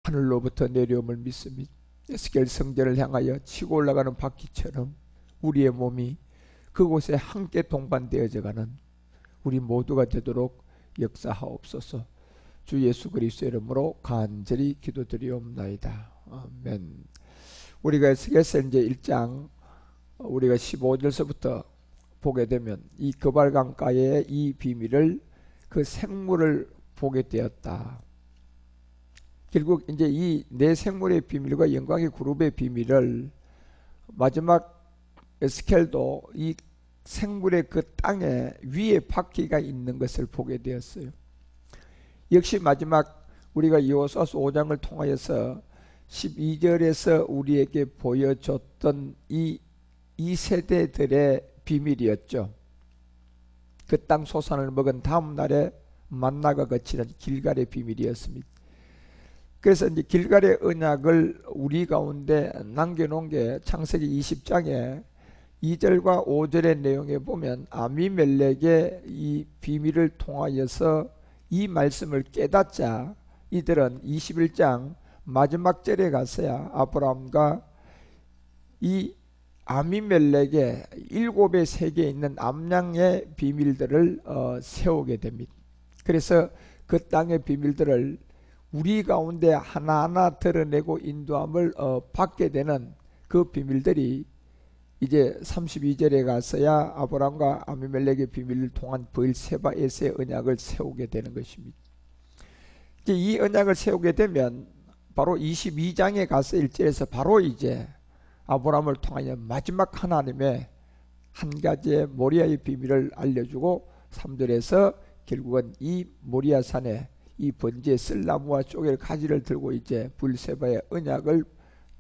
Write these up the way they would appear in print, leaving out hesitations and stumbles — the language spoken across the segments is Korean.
하늘로부터 내려옴을 믿습니다. 에스겔 성전을 향하여 치고 올라가는 바퀴처럼 우리의 몸이 그곳에 함께 동반되어져 가는 우리 모두가 되도록 역사하옵소서. 주 예수 그리스도의 이름으로 간절히 기도드리옵나이다. 아멘. 우리가 에스겔서 이제 1장 우리가 15절서부터 보게 되면 이 그발강가의 이 비밀을, 그 생물을 보게 되었다. 결국 이제 이 네 생물의 비밀과 영광의 그룹의 비밀을 마지막 에스겔도 이 생물의 그 땅에 위에 바퀴가 있는 것을 보게 되었어요. 역시 마지막 우리가 여호수아서 5장을 통하여서 12절에서 우리에게 보여줬던 이 세대들의 비밀이었죠. 그 땅 소산을 먹은 다음 날에 만나가 거치는 길갈의 비밀이었습니다. 그래서 이제 길갈의 언약을 우리 가운데 남겨놓은 게 창세기 20장에 2절과 5절의 내용에 보면 아비멜렉의 이 비밀을 통하여서 이 말씀을 깨닫자 이들은 21장 마지막 절에 가서야 아브라함과 이 아비멜렉의 7의 세계에 있는 암양의 비밀들을 세우게 됩니다. 그래서 그 땅의 비밀들을 우리 가운데 하나하나 드러내고 인도함을 받게 되는 그 비밀들이 이제 32절에 가서야 아브라함과 아비멜렉의 비밀을 통한 브엘세바에서의 언약을 세우게 되는 것입니다. 이제 이 언약을 세우게 되면 바로 22장에 가서 1절에서 바로 이제 아브라함을 통하여 마지막 하나님의 한 가지의 모리아의 비밀을 알려주고 3절에서 결국은 이 모리아산에 이 번제의 쓸나무와 쪼갤 가지를 들고 이제 브엘세바의 언약을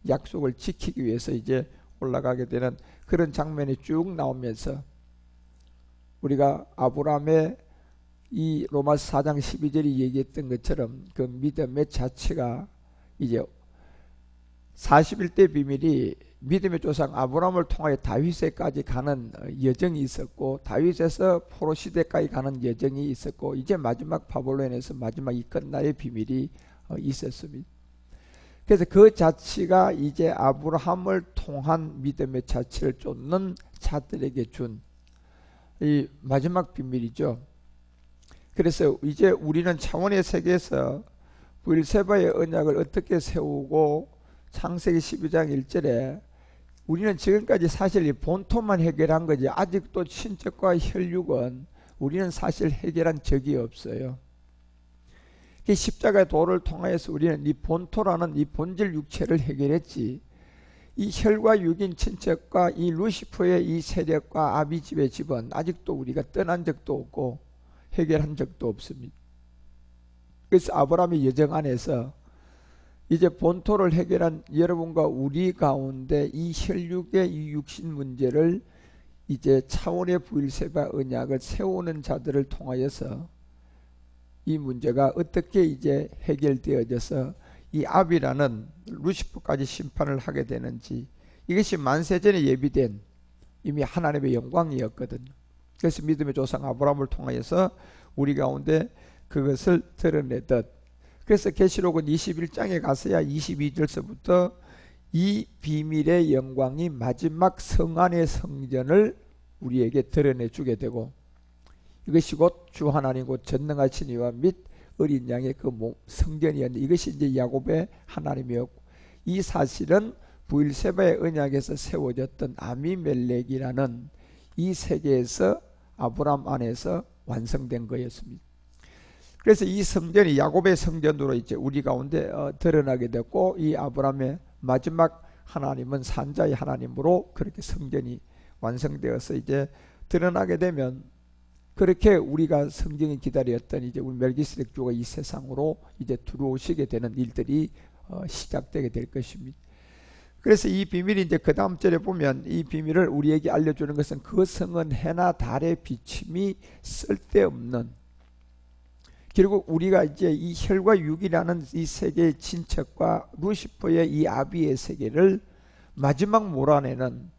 약속을 지키기 위해서 이제 올라가게 되는 그런 장면이 쭉 나오면서 우리가 아브라함의 이 로마서 4장 12절이 얘기했던 것처럼 그 믿음의 자체가 이제 41대 비밀이 믿음의 조상 아브라함을 통하여 다윗에까지 가는 여정이 있었고 다윗에서 포로 시대까지 가는 여정이 있었고 이제 마지막 바벨론에서 마지막 이 끝날의 비밀이 있었습니다. 그래서 그 자치가 이제 아브라함을 통한 믿음의 자치를 쫓는 자들에게 준 이 마지막 비밀이죠. 그래서 이제 우리는 차원의 세계에서 브엘세바의 언약을 어떻게 세우고 창세기 12장 1절에 우리는 지금까지 사실 이 본토만 해결한 거지 아직도 친척과 혈육은 우리는 사실 해결한 적이 없어요. 십자가의 도를 통하여서 우리는 이 본토라는 이 본질 육체를 해결했지 이 혈과 육인 친척과 이 루시퍼의 이 세력과 아비집의 집은 아직도 우리가 떠난 적도 없고 해결한 적도 없습니다. 그래서 아브라함의 여정 안에서 이제 본토를 해결한 여러분과 우리 가운데 이 혈육의 이 육신 문제를 이제 차원의 브엘세바 언약을 세우는 자들을 통하여서 이 문제가 어떻게 이제 해결되어져서 이 아비라는 루시퍼까지 심판을 하게 되는지 이것이 만세전에 예비된 이미 하나님의 영광이었거든요. 그래서 믿음의 조상 아브라함을 통하여서 우리 가운데 그것을 드러내듯 그래서 계시록은 21장에 가서야 22절서부터 이 비밀의 영광이 마지막 성안의 성전을 우리에게 드러내주게 되고 이것이 곧 주 하나님 곧 전능하신 이와 및 어린 양의 그 성전이었는데 이것이 이제 야곱의 하나님이었고 이 사실은 브엘세바의 언약에서 세워졌던 아비멜렉이라는 이 세계에서 아브라함 안에서 완성된 거였습니다. 그래서 이 성전이 야곱의 성전으로 이제 우리 가운데 드러나게 됐고 이 아브라함의 마지막 하나님은 산자의 하나님으로 그렇게 성전이 완성되어서 이제 드러나게 되면 그렇게 우리가 성경이 기다렸던 이제 우리 멜기세덱 주가 이 세상으로 이제 들어오시게 되는 일들이 시작되게 될 것입니다. 그래서 이 비밀이 이제 그 다음 절에 보면 이 비밀을 우리에게 알려주는 것은 그 성은 해나 달의 비침이 쓸데없는 결국 우리가 이제 이 혈과 육이라는 이 세계의 친척과 루시퍼의 이 아비의 세계를 마지막 몰아내는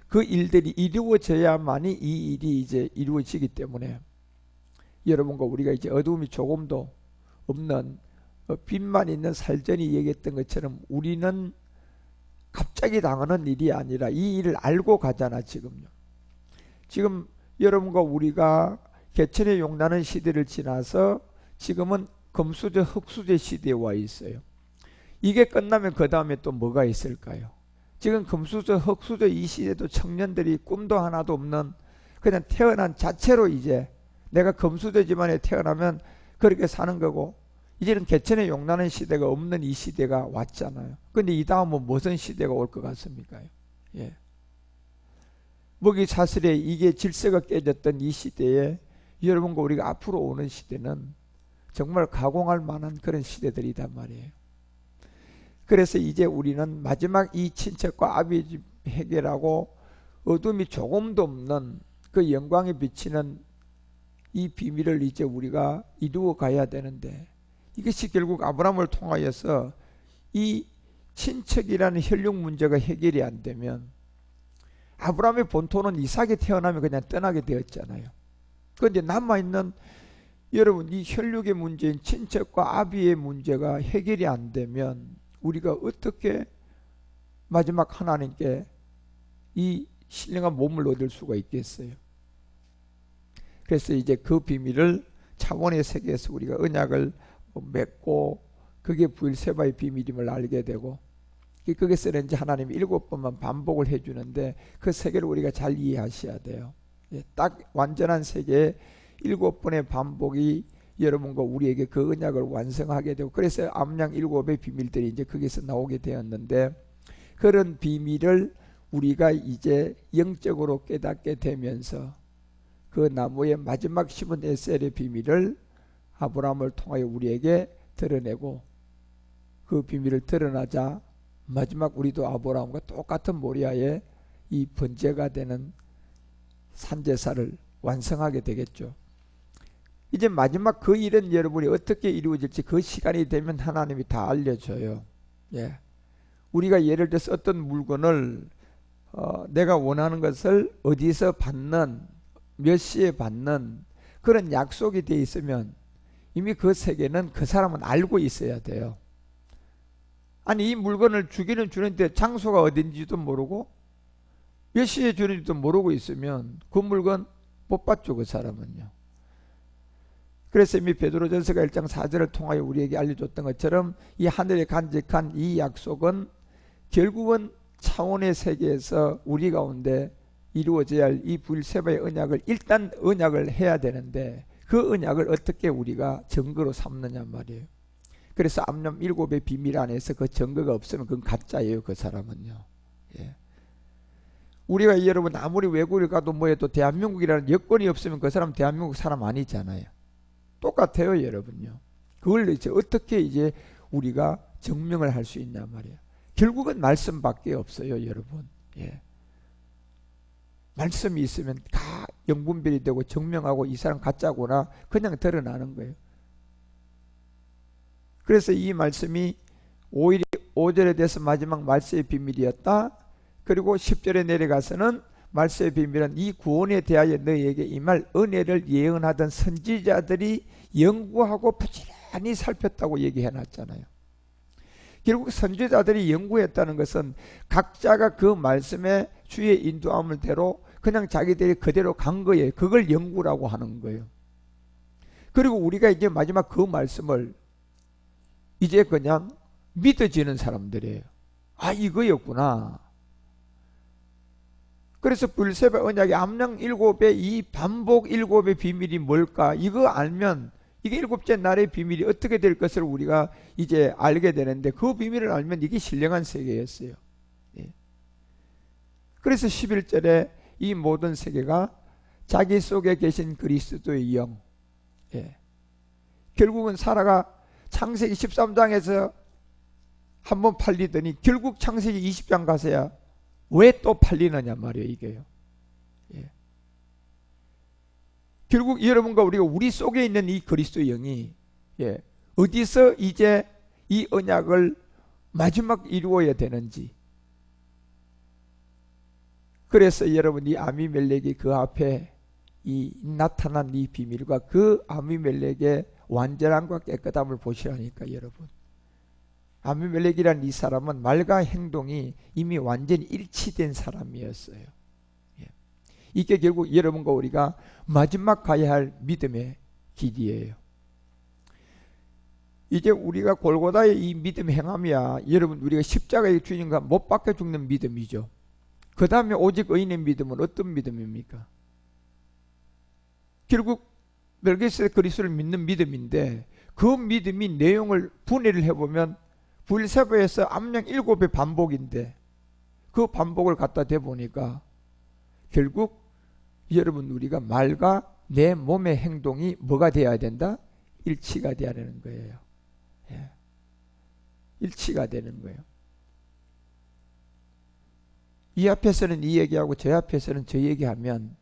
그 일들이 이루어져야만이 이 일이 이제 이루어지기 때문에 여러분과 우리가 이제 어두움이 조금도 없는 빚만 있는 살전이 얘기했던 것처럼 우리는 갑자기 당하는 일이 아니라 이 일을 알고 가잖아. 지금요. 지금 여러분과 우리가 개천에 용나는 시대를 지나서 지금은 금수저 흙수저 시대에 와 있어요. 이게 끝나면 그 다음에 또 뭐가 있을까요? 지금 금수저 흙수저 이 시대도 청년들이 꿈도 하나도 없는 그냥 태어난 자체로 이제 내가 금수저 집안에 태어나면 그렇게 사는 거고, 이제는 개천에 용나는 시대가 없는 이 시대가 왔잖아요. 근데 이 다음은 무슨 시대가 올 것 같습니까? 예. 먹이 사슬에 이게 질서가 깨졌던 이 시대에 여러분과 우리가 앞으로 오는 시대는 정말 가공할 만한 그런 시대들이단 말이에요. 그래서 이제 우리는 마지막 이 친척과 아비집 해결하고 어둠이 조금도 없는 그 영광에 비치는 이 비밀을 이제 우리가 이루어 가야 되는데, 이것이 결국 아브라함을 통하여서 이 친척이라는 혈육 문제가 해결이 안 되면, 아브라함의 본토는 이삭이 태어나면 그냥 떠나게 되었잖아요. 그런데 남아있는 여러분 이 혈육의 문제인 친척과 아비의 문제가 해결이 안 되면 우리가 어떻게 마지막 하나님께 이 신령한 몸을 얻을 수가 있겠어요? 그래서 이제 그 비밀을 차원의 세계에서 우리가 언약을 맺고 그게 부엘세바의 비밀임을 알게 되고, 거기서는 이제 하나님이 7번만 반복을 해주는데 그 세계를 우리가 잘 이해하셔야 돼요. 딱 완전한 세계의 7번의 반복이 여러분과 우리에게 그 언약을 완성하게 되고, 그래서 암양 7의 비밀들이 이제 거기서 나오게 되었는데, 그런 비밀을 우리가 이제 영적으로 깨닫게 되면서 그 나무의 마지막 10은 에셀의 비밀을 아브라함을 통하여 우리에게 드러내고, 그 비밀을 드러나자 마지막 우리도 아브라함과 똑같은 모리아의 이 번제가 되는 산제사를 완성하게 되겠죠. 이제 마지막 그 일은 여러분이 어떻게 이루어질지 그 시간이 되면 하나님이 다 알려줘요. 예. 우리가 예를 들어서 어떤 물건을 내가 원하는 것을 어디서 받는, 몇 시에 받는 그런 약속이 되어 있으면 이미 그 세계는 그 사람은 알고 있어야 돼요. 아니 이 물건을 주기는 주는데 장소가 어딘지도 모르고 몇 시에 주는지도 모르고 있으면 그 물건 못 받죠, 그 사람은요. 그래서 이미 베드로전서가 1장 4절을 통하여 우리에게 알려줬던 것처럼 이 하늘에 간직한 이 약속은 결국은 차원의 세계에서 우리 가운데 이루어져야 할 이 부엘세바의 언약을 일단 언약을 해야 되는데, 그 언약을 어떻게 우리가 증거로 삼느냐 말이에요. 그래서 암ям 7의 비밀 안에서 그 증거가 없으면 그건 가짜예요, 그 사람은요. 예. 우리가 여러분 아무리 외국에 가도 뭐해도 대한민국이라는 여건이 없으면 그 사람 대한민국 사람 아니잖아요. 똑같아요, 여러분요. 그걸 이제 어떻게 이제 우리가 증명을 할 수 있냐 말이에요. 결국은 말씀밖에 없어요, 여러분. 예. 말씀이 있으면 다 영분별이 되고 증명하고 이 사람 가짜구나 그냥 드러나는 거예요. 그래서 이 말씀이 5절에 대해서 마지막 말세의 비밀이었다. 그리고 10절에 내려가서는 말세의 비밀은 이 구원에 대하여 너희에게 임할 은혜를 예언하던 선지자들이 연구하고 부지런히 살폈다고 얘기해 놨잖아요. 결국 선지자들이 연구했다는 것은 각자가 그 말씀에 주의 인도함을 대로 그냥 자기들이 그대로 간 거예요. 그걸 연구라고 하는 거예요. 그리고 우리가 이제 마지막 그 말씀을 이제 그냥 믿어지는 사람들이에요. 아, 이거였구나. 그래서 부엘세바 언약의 암양 7의 이 반복 7의 비밀이 뭘까? 이거 알면 이게 7째 날의 비밀이 어떻게 될 것을 우리가 이제 알게 되는데, 그 비밀을 알면 이게 신령한 세계였어요. 예. 그래서 11절에 이 모든 세계가 자기 속에 계신 그리스도의 영. 예. 결국은 사라가 창세기 13장에서 한번 팔리더니 결국 창세기 20장 가서야 왜 또 팔리느냐 말이에요, 이게요. 예. 결국 여러분과 우리가 우리 속에 있는 이 그리스도의 영이 예, 어디서 이제 이 언약을 마지막 이루어야 되는지. 그래서 여러분 이 아비멜렉이 그 앞에 이 나타난 이 비밀과 그 아비멜렉의 완전함과 깨끗함을 보시라니까 여러분. 아비멜렉이라는 이 사람은 말과 행동이 이미 완전히 일치된 사람이었어요. 예. 이게 결국 여러분과 우리가 마지막 가야 할 믿음의 길이에요. 이제 우리가 골고다의 이 믿음 행함이야 여러분 우리가 십자가의 주님과 못 박혀 죽는 믿음이죠. 그 다음에 오직 의인의 믿음은 어떤 믿음입니까? 결국 멜기세덱 그리스도를 믿는 믿음인데 그 믿음이 내용을 분해를 해보면 부엘세바에서 암양 7배 반복인데 그 반복을 갖다 대보니까 결국 여러분 우리가 말과 내 몸의 행동이 뭐가 되어야 된다? 일치가 되어야 되는 거예요. 예. 일치가 되는 거예요. 이 앞에서는 이 얘기하고 저 앞에서는 저 얘기하면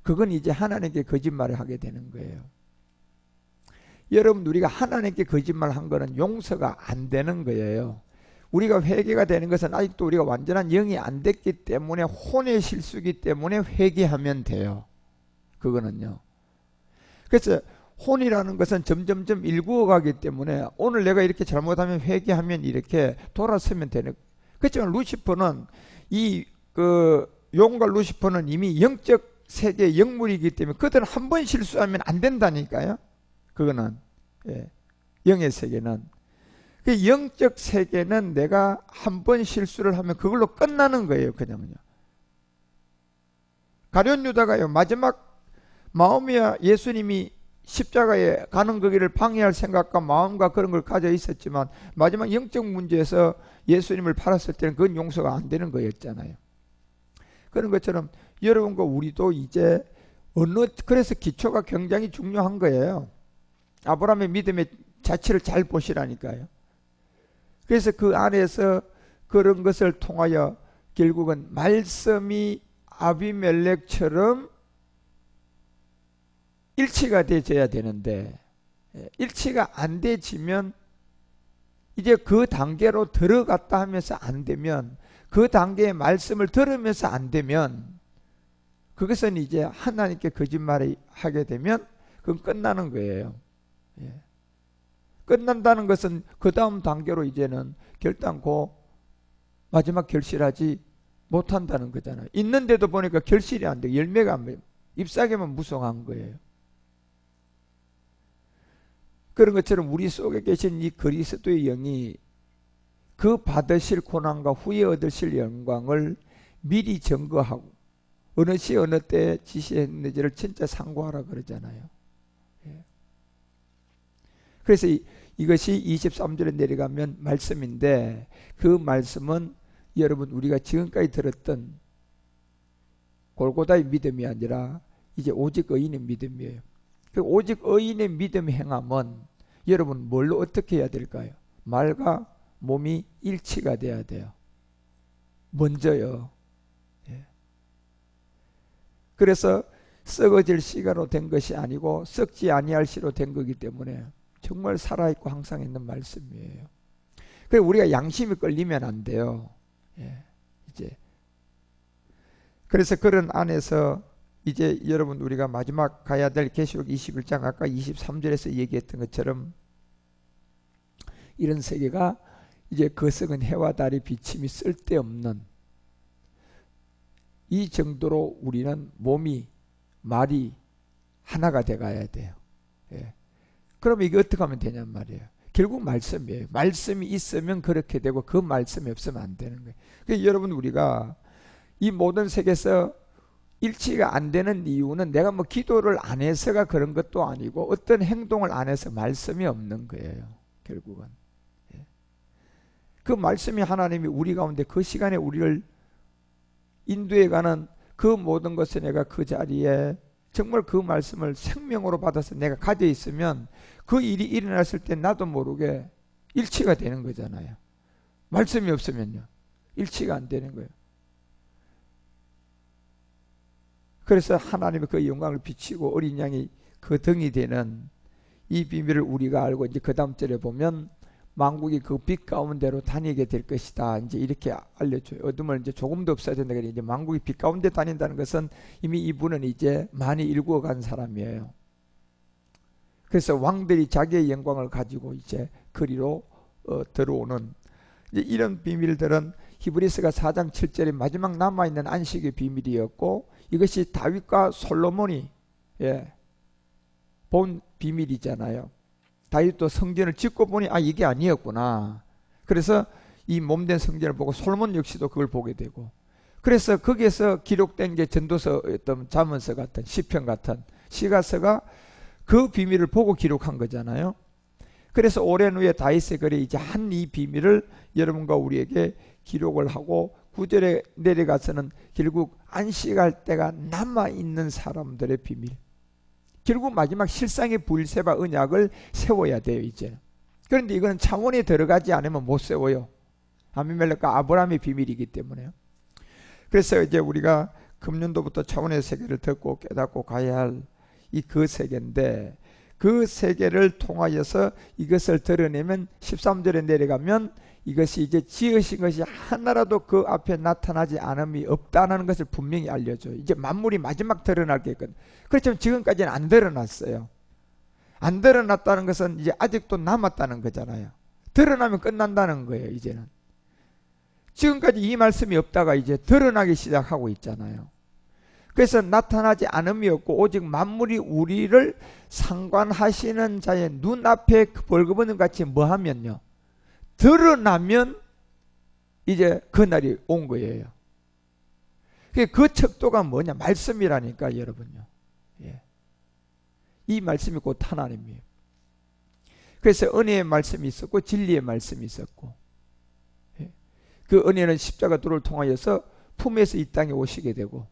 그건 이제 하나님께 거짓말을 하게 되는 거예요. 여러분 우리가 하나님께 거짓말한 거는 용서가 안 되는 거예요. 우리가 회개가 되는 것은 아직도 우리가 완전한 영이 안 됐기 때문에 혼의 실수기 때문에 회개하면 돼요. 그거는요. 그래서 혼이라는 것은 점점점 일구어 가기 때문에 오늘 내가 이렇게 잘못하면 회개하면 이렇게 돌아서면 되는. 그렇지만 루시퍼는 용과 루시퍼는 이미 영적 세계의 영물이기 때문에 그들은 한 번 실수하면 안 된다니까요. 그거는 예, 영의 세계는 그 영적 세계는 내가 한 번 실수를 하면 그걸로 끝나는 거예요. 그냥요. 가룟 유다가요 마지막 마음이야 예수님이 십자가에 가는 그 길을 방해할 생각과 마음과 그런 걸 가져 있었지만 마지막 영적 문제에서 예수님을 팔았을 때는 그건 용서가 안 되는 거였잖아요. 그런 것처럼 여러분과 우리도 이제 그래서 기초가 굉장히 중요한 거예요. 아브라함의 믿음의 자체를 잘 보시라니까요. 그래서 그 안에서 그런 것을 통하여 결국은 말씀이 아비멜렉처럼 일치가 되어야 되는데 일치가 안 되지면 이제 그 단계로 들어갔다 하면서 안 되면 그 단계의 말씀을 들으면서 안 되면 그것은 이제 하나님께 거짓말을 하게 되면 그건 끝나는 거예요. 예. 끝난다는 것은 그 다음 단계로 이제는 결단코 마지막 결실하지 못한다는 거잖아요. 있는데도 보니까 결실이 안 돼. 열매가 안 돼. 잎사귀만 무성한 거예요. 그런 것처럼 우리 속에 계신 이 그리스도의 영이 그 받으실 고난과 후에 얻으실 영광을 미리 증거하고 어느 시 어느 때 지시했는지를 진짜 상고하라 그러잖아요. 예. 그래서 이것이 23절에 내려가면 말씀인데 그 말씀은 여러분 우리가 지금까지 들었던 골고다의 믿음이 아니라 이제 오직 의인의 믿음이에요. 그 오직 의인의 믿음 행함은 여러분 뭘로 어떻게 해야 될까요? 말과 몸이 일치가 돼야 돼요. 먼저요. 예. 그래서 썩어질 씨가로 된 것이 아니고 썩지 아니할 씨로 된 거기 때문에 정말 살아있고 항상 있는 말씀이에요. 그래서 우리가 양심이 끌리면 안 돼요. 예. 이제 그래서 그런 안에서 이제 여러분 우리가 마지막 가야 될 계시록 21장 아까 23절에서 얘기했던 것처럼 이런 세계가 이제 거석은 해와 달의 비침이 쓸데없는 이 정도로 우리는 몸이 말이 하나가 돼가야 돼요. 예. 그럼 이게 어떻게 하면 되냔 말이에요. 결국 말씀이에요. 말씀이 있으면 그렇게 되고 그 말씀이 없으면 안 되는 거예요. 그러니까 여러분 우리가 이 모든 세계에서 일치가 안 되는 이유는 내가 뭐 기도를 안 해서가 그런 것도 아니고 어떤 행동을 안 해서 말씀이 없는 거예요. 결국은. 예. 그 말씀이 하나님이 우리 가운데 그 시간에 우리를 인도해 가는 그 모든 것을 내가 그 자리에 정말 그 말씀을 생명으로 받아서 내가 가져 있으면 그 일이 일어났을 때 나도 모르게 일치가 되는 거잖아요. 말씀이 없으면요. 일치가 안 되는 거예요. 그래서 하나님의 그 영광을 비치고 어린 양이 그 등이 되는 이 비밀을 우리가 알고 이제 그 다음 절에 보면 만국이 그 빛 가운데로 다니게 될 것이다. 이제 이렇게 알려줘요. 어둠을 이제 조금도 없어야 된다. 이제 만국이 빛 가운데 다닌다는 것은 이미 이분은 이제 많이 일구어 간 사람이에요. 그래서 왕들이 자기의 영광을 가지고 이제 거리로 들어오는 이제 이런 비밀들은 히브리서가 4장 7절에 마지막 남아있는 안식의 비밀이었고, 이것이 다윗과 솔로몬이 본 비밀이잖아요. 다윗도 성전을 짓고 보니 이게 아니었구나. 그래서 이 몸된 성전을 보고 솔로몬 역시도 그걸 보게 되고, 그래서 거기에서 기록된 게 전도서였던 잠언서 같은 시편 같은 시가서가 그 비밀을 보고 기록한 거잖아요. 그래서 오랜 후에 다윗의 글에 이제 한 이 비밀을 여러분과 우리에게 기록을 하고 9절에 내려가서는 결국 안식할 때가 남아있는 사람들의 비밀, 결국 마지막 실상의 부엘세바 언약을 세워야 돼요 이제. 그런데 이거는 차원에 들어가지 않으면 못 세워요. 아비멜렉과 아브라함의 비밀이기 때문에요. 그래서 이제 우리가 금년도부터 차원의 세계를 듣고 깨닫고 가야 할 이 그 세계인데, 그 세계를 통하여서 이것을 드러내면 13절에 내려가면 이것이 이제 지으신 것이 하나라도 그 앞에 나타나지 않음이 없다는 것을 분명히 알려줘요. 이제 만물이 마지막 드러날 게 있거든. 그렇지만 지금까지는 안 드러났어요. 안 드러났다는 것은 이제 아직도 남았다는 거잖아요. 드러나면 끝난다는 거예요 이제는. 지금까지 이 말씀이 없다가 이제 드러나기 시작하고 있잖아요. 그래서 나타나지 않음이 없고 오직 만물이 우리를 상관하시는 자의 눈앞에 벌거벗는 같이 뭐하면요, 드러나면 이제 그날이 온 거예요. 그 척도가 뭐냐? 말씀이라니까 여러분요. 이 말씀이 곧 하나님이에요. 그래서 은혜의 말씀이 있었고 진리의 말씀이 있었고, 그 은혜는 십자가 도를 통하여서 품에서 이 땅에 오시게 되고,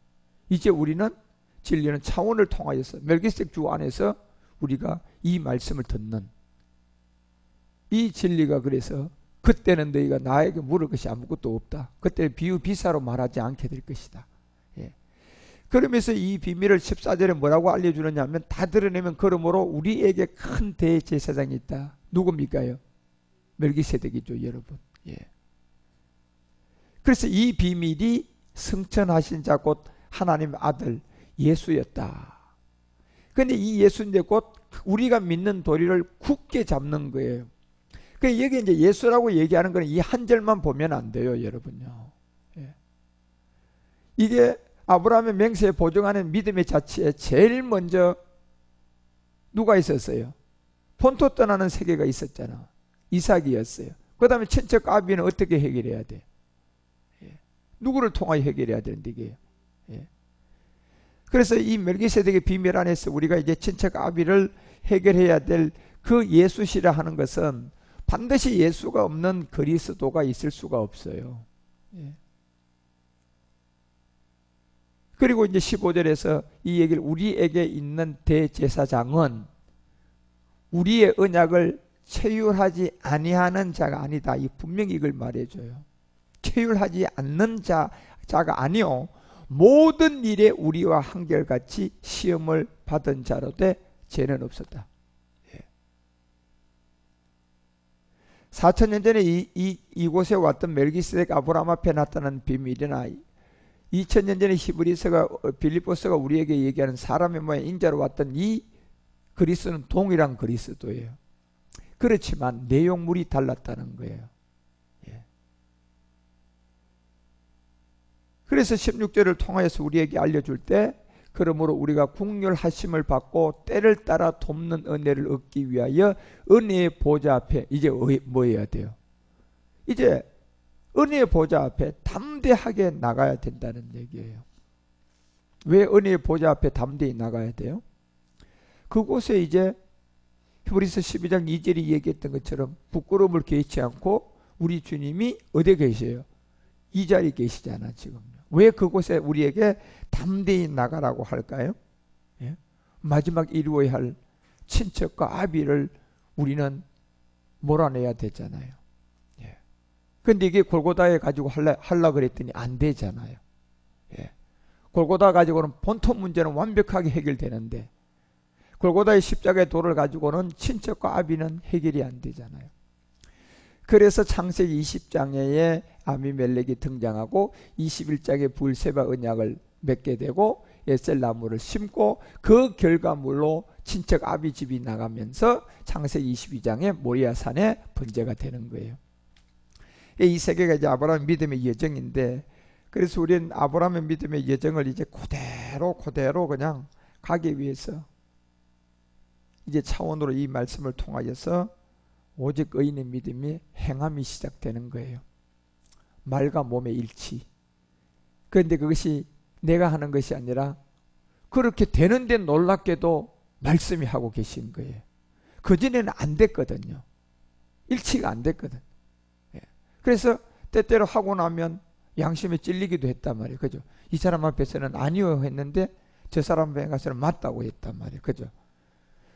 이제 우리는 진리는 차원을 통하여서 멜기세덱 주 안에서 우리가 이 말씀을 듣는 이 진리가, 그래서 그때는 너희가 나에게 물을 것이 아무것도 없다. 그때는 비유비사로 말하지 않게 될 것이다. 그러면서 이 비밀을 14절에 뭐라고 알려주느냐 하면, 다 드러내면 그러므로 우리에게 큰 대제사장이 있다. 누굽니까요? 멜기세덱이죠 여러분. 그래서 이 비밀이 승천하신 자 곧 하나님의 아들 예수였다. 그런데 이 예수인데 곧 우리가 믿는 도리를 굳게 잡는 거예요. 그러니까 여기 이제 예수라고 얘기하는 거는 이 한 절만 보면 안 돼요 여러분요. 이게 아브라함의 맹세에 보증하는 믿음의 자체에 제일 먼저 누가 있었어요? 본토 떠나는 세계가 있었잖아. 이삭이었어요. 그 다음에 친척 아비는 어떻게 해결해야 돼? 누구를 통하여 해결해야 되는데 이게. 그래서 이 멜기세덱의 비밀 안에서 우리가 이제 친척 아비를 해결해야 될 그 예수시라 하는 것은 반드시 예수가 없는 그리스도가 있을 수가 없어요. 그리고 이제 15절에서 이 얘기를, 우리에게 있는 대제사장은 우리의 언약을 체휼하지 아니하는 자가 아니다. 이 분명히 이걸 말해줘요. 체휼하지 않는 자가 아니요, 모든 일에 우리와 한결같이 시험을 받은 자로되 죄는 없었다. 4,000년 전에 이곳에 왔던 멜기세덱 아브라함 앞에 나타난 비밀이나 2,000년 전에 히브리서가 빌립보서가 우리에게 얘기하는 사람의 모양 인자로 왔던 이 그리스도는 동일한 그리스도예요. 그렇지만 내용물이 달랐다는 거예요. 그래서 16절을 통하여서 우리에게 알려줄 때, 그러므로 우리가 국률하심을 받고 때를 따라 돕는 은혜를 얻기 위하여 은혜의 보좌 앞에 이제 뭐 해야 돼요? 이제 은혜의 보좌 앞에 담대하게 나가야 된다는 얘기예요. 왜 은혜의 보좌 앞에 담대히 나가야 돼요? 그곳에 이제 히브리서 12장 2절이 얘기했던 것처럼 부끄러움을 개의치 않고 우리 주님이 어디에 계세요? 이 자리에 계시잖아 지금. 왜 그곳에 우리에게 담대히 나가라고 할까요? 마지막 이루어야 할 친척과 아비를 우리는 몰아내야 되잖아요. 그런데 이게 골고다에 가지고 하려고 그랬더니 안 되잖아요. 골고다 가지고는 본토 문제는 완벽하게 해결되는데, 골고다의 십자가의 도를 가지고는 친척과 아비는 해결이 안 되잖아요. 그래서 창세기 20장에 아비멜렉이 등장하고 21장에 부엘세바 언약을 맺게 되고 에셀나무를 심고 그 결과물로 친척 아비집이 나가면서 창세기 22장에 모리아산에 번제가 되는 거예요. 이 세계가 이제 아브라함 믿음의 여정인데, 그래서 우리는 아브라함의 믿음의 여정을 이제 그대로 그냥 가기 위해서 이제 차원으로 이 말씀을 통하여서 오직 의인의 믿음이 행함이 시작되는 거예요. 말과 몸의 일치. 그런데 그것이 내가 하는 것이 아니라 그렇게 되는데 놀랍게도 말씀이 하고 계신 거예요. 그전에는 안 됐거든요. 일치가 안 됐거든. 그래서 때때로 하고 나면 양심에 찔리기도 했단 말이에요. 그죠? 이 사람 앞에서는 아니요 했는데 저 사람 앞에 가서는 맞다고 했단 말이에요. 그죠?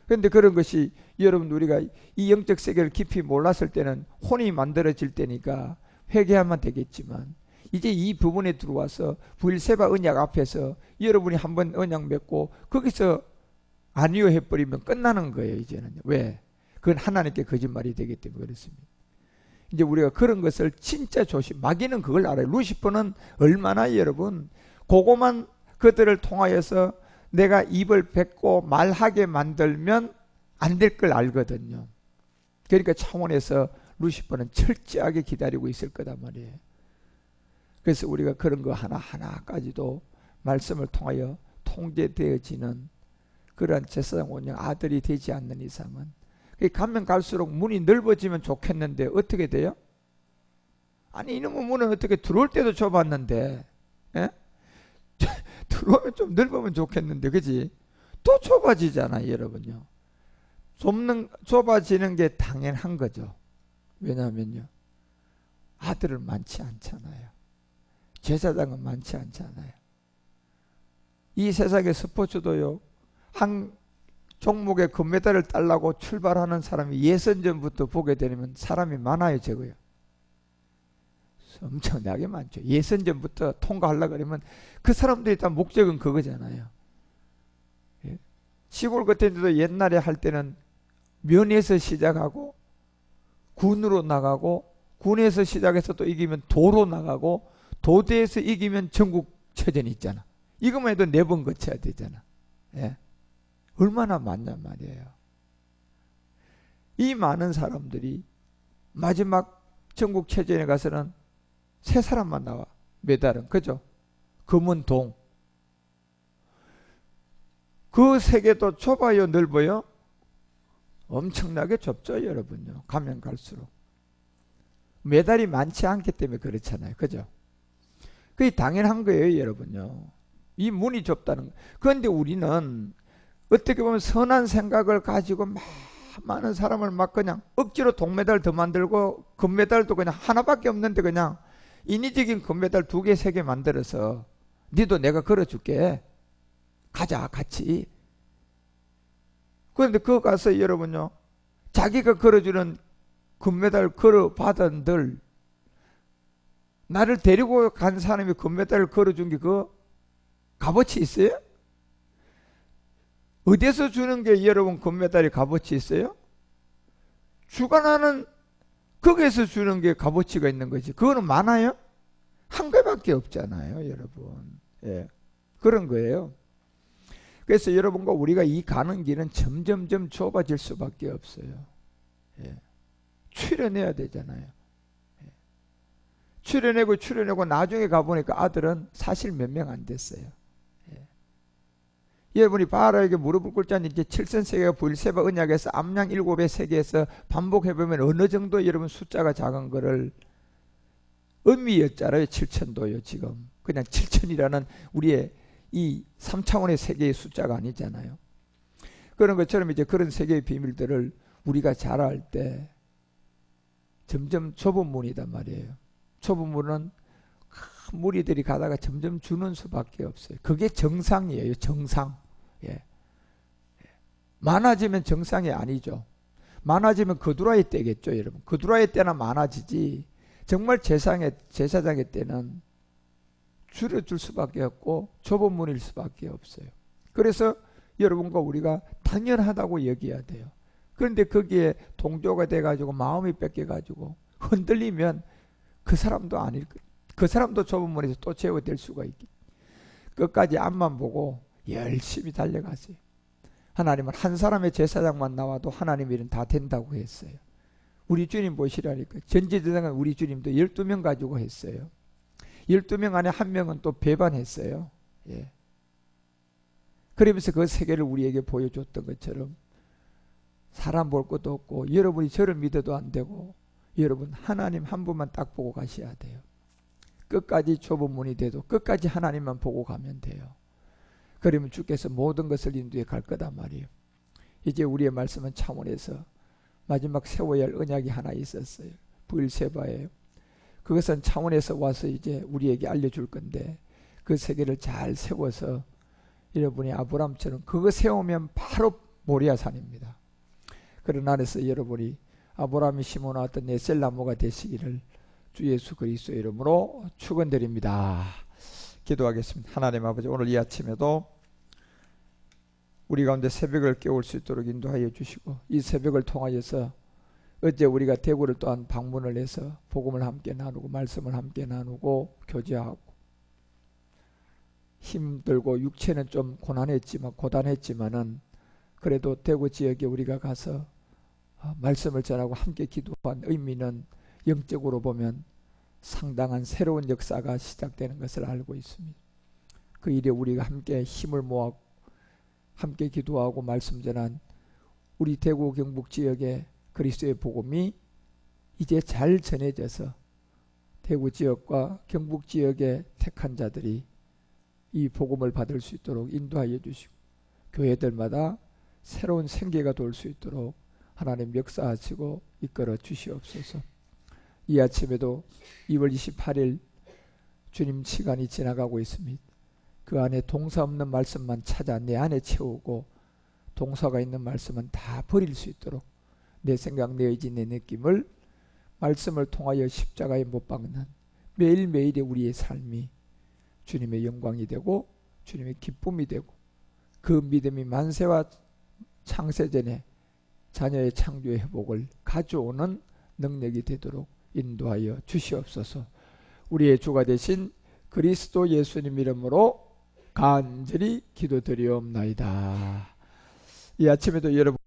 그런데 그런 것이 여러분 우리가 이 영적 세계를 깊이 몰랐을 때는 혼이 만들어질 때니까 회개하면 되겠지만, 이제 이 부분에 들어와서 부엘세바 언약 앞에서 여러분이 한번 언약 맺고 거기서 아니요 해버리면 끝나는 거예요. 이제는. 왜? 그건 하나님께 거짓말이 되기 때문에 그렇습니다. 이제 우리가 그런 것을 진짜 마귀는 그걸 알아요. 루시퍼는 얼마나 여러분 그거만 그들을 통하여서 내가 입을 뱉고 말하게 만들면 안 될 걸 알거든요. 그러니까 차원에서 루시퍼는 철저하게 기다리고 있을 거단 말이에요. 그래서 우리가 그런 거 하나하나까지도 말씀을 통하여 통제되어지는 그런 제사장 원령 아들이 되지 않는 이상은, 가면 갈수록 문이 넓어지면 좋겠는데 어떻게 돼요? 아니 이놈의 문은 어떻게 들어올 때도 좁았는데, 예? 들어오면 좀 넓으면 좋겠는데, 그지? 또 좁아지잖아 여러분요. 좁아지는 게 당연한 거죠. 왜냐하면요, 아들은 많지 않잖아요. 제사장은 많지 않잖아요. 이 세상의 스포츠도요, 한 종목에 금메달을 따려고 출발하는 사람이 예선전부터 보게 되면 사람이 많아요, 적어요? 엄청나게 많죠. 예선전부터 통과하려고 그러면 그 사람들이 다 목적은 그거잖아요. 예? 시골 같은 데도 옛날에 할 때는 면에서 시작하고 군으로 나가고, 군에서 시작해서 또 이기면 도로 나가고, 도대에서 이기면 전국체전이 있잖아. 이것만 해도 4번 거쳐야 되잖아. 예? 얼마나 많냔 말이에요. 이 많은 사람들이 마지막 전국체전에 가서는 3사람만 나와. 메달은. 그죠? 금은 동. 그 세계도 좁아요, 넓어요? 엄청나게 좁죠, 여러분요. 가면 갈수록. 메달이 많지 않기 때문에 그렇잖아요. 그죠? 그게 당연한 거예요, 여러분요. 이 문이 좁다는 거. 그런데 우리는 어떻게 보면 선한 생각을 가지고 많은 사람을 막 그냥 억지로 동메달 더 만들고, 금메달도 그냥 하나밖에 없는데 그냥 인위적인 금메달 2개, 3개 만들어서 니도 내가 걸어줄게. 가자, 같이. 그런데 그거 가서 여러분요, 자기가 걸어주는 금메달 걸어받은들, 나를 데리고 간 사람이 금메달을 걸어준 게 그 값어치 있어요? 어디서 주는 게 여러분 금메달이 값어치 있어요? 주관하는 거기에서 주는 게 값어치가 있는 거지. 그거는 많아요? 한 개밖에 없잖아요, 여러분. 예, 그런 거예요. 그래서 여러분과 우리가 이 가는 길은 점점점 좁아질 수밖에 없어요. 예. 출연해야 되잖아요. 예. 출연하고 나중에 가보니까 아들은 사실 몇 명 안 됐어요. 예. 여러분이 바라에게 무릎을 꿇지 않는 이제 7선세계가 부엘세바 언약에서 암양 7의 세계에서 반복해보면 어느 정도 여러분 숫자가 작은 거를, 음미였잖아요. 7천도요. 지금 그냥 7천이라는 우리의 이 3차원의 세계의 숫자가 아니잖아요. 그런 것처럼 이제 그런 세계의 비밀들을 우리가 잘 알 때 점점 좁은 문이단 말이에요. 좁은 문은 무리들이 가다가 점점 주는 수밖에 없어요. 그게 정상이에요. 정상. 예. 많아지면 정상이 아니죠. 많아지면 거두라의 때겠죠, 여러분. 거두라의 때나 많아지지, 정말 제사장의 때는 줄여줄 수밖에 없고 좁은 문일 수밖에 없어요. 그래서 여러분과 우리가 당연하다고 여겨야 돼요. 그런데 거기에 동조가 돼가지고 마음이 뺏겨가지고 흔들리면 그 사람도 아닐 거예요. 그 사람도 좁은 문에서 또 제어될 수가 있기. 끝까지 앞만 보고 열심히 달려가세요. 하나님은 한 사람의 제사장만 나와도 하나님 일은 다 된다고 했어요. 우리 주님 보시라니까. 전지대장은 우리 주님도 12명 가지고 했어요. 12명 안에 한 명은 또 배반했어요. 예. 그러면서 그 세계를 우리에게 보여줬던 것처럼 사람 볼 것도 없고 여러분이 저를 믿어도 안 되고 여러분 하나님 한 분만 딱 보고 가셔야 돼요. 끝까지 좁은 문이 돼도 끝까지 하나님만 보고 가면 돼요. 그러면 주께서 모든 것을 인도해 갈 거단 말이에요. 이제 우리의 말씀은 차원에서 마지막 세워야 할 언약이 하나 있었어요. 브엘세바예요. 그것은 차원에서 와서 이제 우리에게 알려줄 건데 그 세계를 잘 세워서 여러분이 아브라함처럼 그거 세우면 바로 모리아산입니다. 그런 안에서 여러분이 아브라함이 심어놨던 네셀나무가 되시기를 주 예수 그리스도의 이름으로 축원드립니다. 기도하겠습니다. 하나님 아버지, 오늘 이 아침에도 우리 가운데 새벽을 깨울 수 있도록 인도하여 주시고 이 새벽을 통하여서 어제 우리가 대구를 또한 방문을 해서 복음을 함께 나누고 말씀을 함께 나누고 교제하고 힘들고 육체는 좀 고단했지만은 그래도 대구 지역에 우리가 가서 말씀을 전하고 함께 기도한 의미는 영적으로 보면 상당한 새로운 역사가 시작되는 것을 알고 있습니다. 그 일에 우리가 함께 힘을 모아 함께 기도하고 말씀 전한 우리 대구 경북 지역의 그리스도의 복음이 이제 잘 전해져서 대구 지역과 경북 지역의 택한 자들이 이 복음을 받을 수 있도록 인도하여 주시고 교회들마다 새로운 생계가 돌 수 있도록 하나님 역사하시고 이끌어 주시옵소서. 이 아침에도 2월 28일 주님 시간이 지나가고 있습니다. 그 안에 동사 없는 말씀만 찾아 내 안에 채우고 동사가 있는 말씀은 다 버릴 수 있도록 내 생각, 내 의지, 내 느낌을 말씀을 통하여 십자가에 못 박는 매일매일의 우리의 삶이 주님의 영광이 되고 주님의 기쁨이 되고 그 믿음이 만세와 창세전에 자녀의 창조의 회복을 가져오는 능력이 되도록 인도하여 주시옵소서. 우리의 주가 되신 그리스도 예수님 이름으로 간절히 기도드리옵나이다. 이 아침에도 여러분